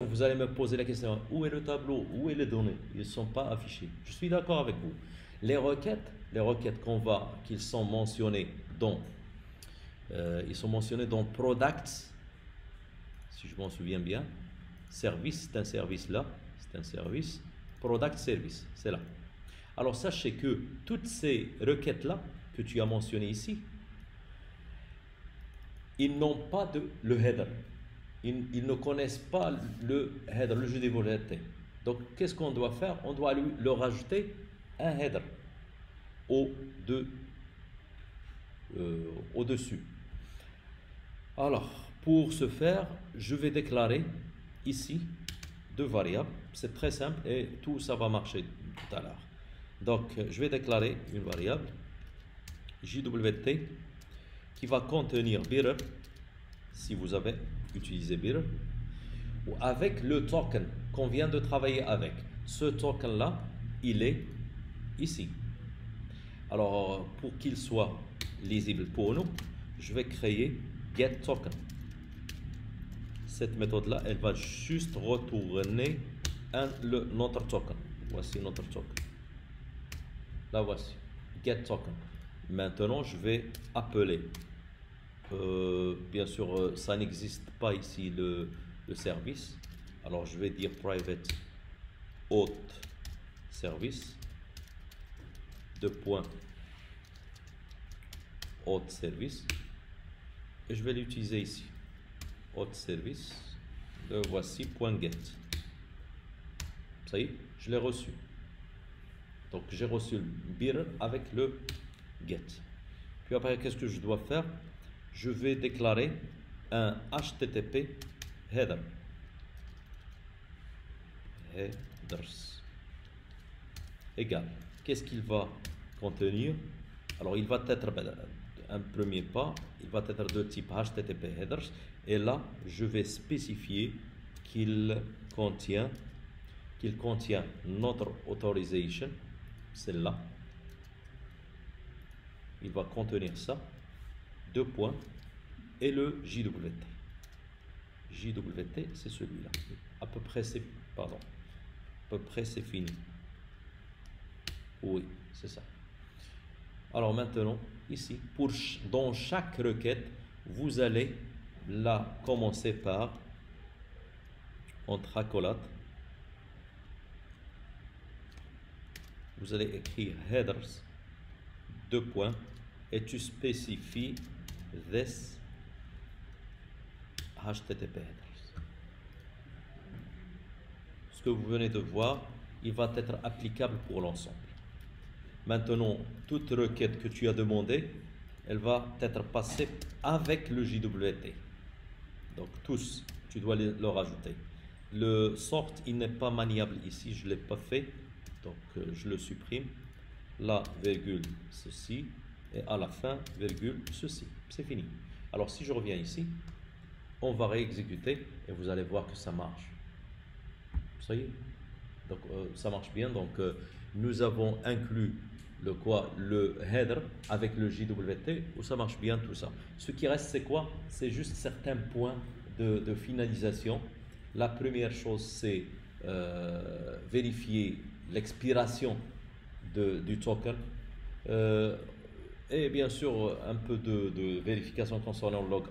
Vous allez me poser la question, où est le tableau? Où est les données? Ils ne sont pas affichés. Je suis d'accord avec vous. Les requêtes qu'ils sont mentionnées ils sont mentionnés dans products, si je m'en souviens bien. Service, c'est un service là, c'est un service. Product service, c'est là. Alors sachez que toutes ces requêtes-là que tu as mentionnées ici, ils n'ont pas le header. Ils ne connaissent pas le header, le jeu des volets. Donc, qu'est-ce qu'on doit faire? On doit leur ajouter un header au-de, au-dessus. Alors, pour ce faire, je vais déclarer ici deux variables. C'est très simple et tout ça va marcher tout à l'heure. Donc, je vais déclarer une variable JWT qui va contenir bearer, si vous avez utilisé bearer, ou avec le token qu'on vient de travailler avec. Ce token-là, il est ici. Alors, pour qu'il soit lisible pour nous, je vais créer getToken. Cette méthode-là, elle va juste retourner notre token. Voici notre token. Là, voici. getToken. Maintenant, je vais appeler. Bien sûr, ça n'existe pas ici le service. Alors, je vais dire private auth service. Auth service. Et je vais l'utiliser ici. Auth service. Le voici .get. Ça y est, je l'ai reçu. Donc, j'ai reçu le bearer avec le get. Puis après, qu'est-ce que je dois faire? Je vais déclarer un HTTP header. Headers égal. Qu'est-ce qu'il va contenir? Alors, il va être un premier pas, il va être de type HTTP headers. Et là, je vais spécifier qu'il contient notre authorization, celle-là. Il va contenir ça. Deux points et le JWT. JWT, c'est celui-là. À peu près c'est fini. Oui, c'est ça. Alors maintenant, ici, dans chaque requête, vous allez la commencer par entre accolades. Vous allez écrire headers, deux points, et tu spécifies this HTTP headers. Ce que vous venez de voir, il va être applicable pour l'ensemble. Maintenant, toute requête que tu as demandée, elle va être passée avec le JWT. Donc tous, tu dois le rajouter. Le sort, il n'est pas maniable ici, je ne l'ai pas fait. Donc je le supprime. Là, virgule, ceci. Et à la fin, virgule, ceci. C'est fini. Alors si je reviens ici, on va réexécuter et vous allez voir que ça marche. Ça y est. Donc ça marche bien. Donc nous avons inclus le header avec le JWT où ça marche bien tout ça. Ce qui reste c'est quoi? C'est juste certains points de finalisation. La première chose c'est vérifier l'expiration du token et bien sûr un peu de vérification concernant logout.